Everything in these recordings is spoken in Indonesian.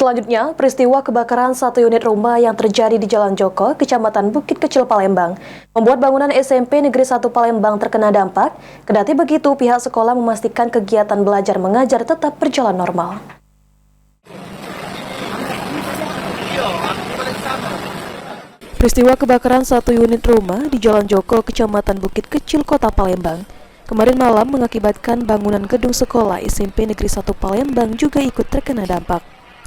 Selanjutnya, peristiwa kebakaran satu unit rumah yang terjadi di Jalan Joko, Kecamatan Bukit Kecil, Palembang, membuat bangunan SMP Negeri 1 Palembang terkena dampak. Kendati begitu, pihak sekolah memastikan kegiatan belajar mengajar tetap berjalan normal. Peristiwa kebakaran satu unit rumah di Jalan Joko, Kecamatan Bukit Kecil, Kota Palembang, kemarin malam mengakibatkan bangunan gedung sekolah SMP Negeri 1 Palembang juga ikut terkena dampak.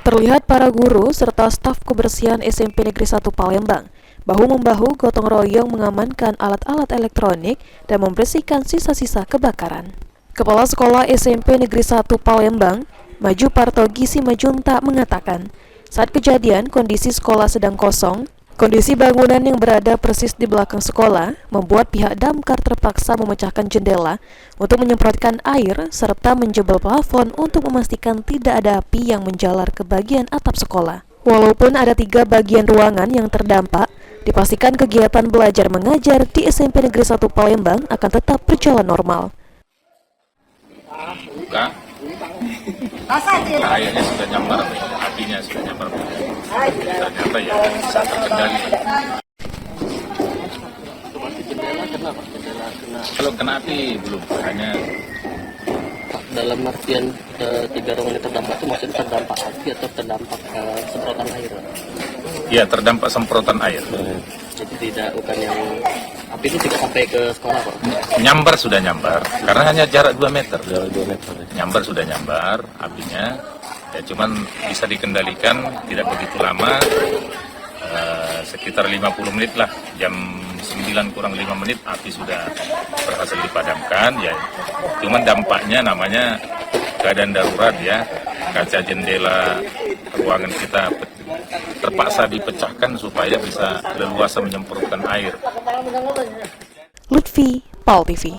Terlihat para guru serta staf kebersihan SMP Negeri 1 Palembang bahu-membahu gotong royong mengamankan alat-alat elektronik dan membersihkan sisa-sisa kebakaran. Kepala Sekolah SMP Negeri 1 Palembang, Maju Partogi Simajunta mengatakan, saat kejadian kondisi sekolah sedang kosong. Kondisi bangunan yang berada persis di belakang sekolah membuat pihak damkar terpaksa memecahkan jendela untuk menyemprotkan air serta menjebol plafon untuk memastikan tidak ada api yang menjalar ke bagian atap sekolah. Walaupun ada 3 bagian ruangan yang terdampak, dipastikan kegiatan belajar mengajar di SMP Negeri 1 Palembang akan tetap berjalan normal. Buka. Cahayanya sudah nyambar, apinya sudah nyambar. Ternyata ya bisa terkendali. Kalau kena api belum, hanya dalam artian 3 ruangan yang terdampak itu maksudnya terdampak api atau terdampak semprotan air? ya terdampak semprotan air. Jadi bukan yang api itu tidak sampai ke sekolah, Pak? Nyambar sudah nyambar, karena hanya jarak 2 meter. Jarak 2 meter. Nyambar sudah nyambar, apinya ya cuman bisa dikendalikan tidak begitu lama, sekitar 50 menit lah, jam 9 kurang 5 menit api sudah berhasil dipadamkan ya. Cuman dampaknya namanya keadaan darurat ya, kaca jendela ruangan kita terpaksa dipecahkan supaya bisa leluasa menyemprotkan air. Lutfi, PAL TV.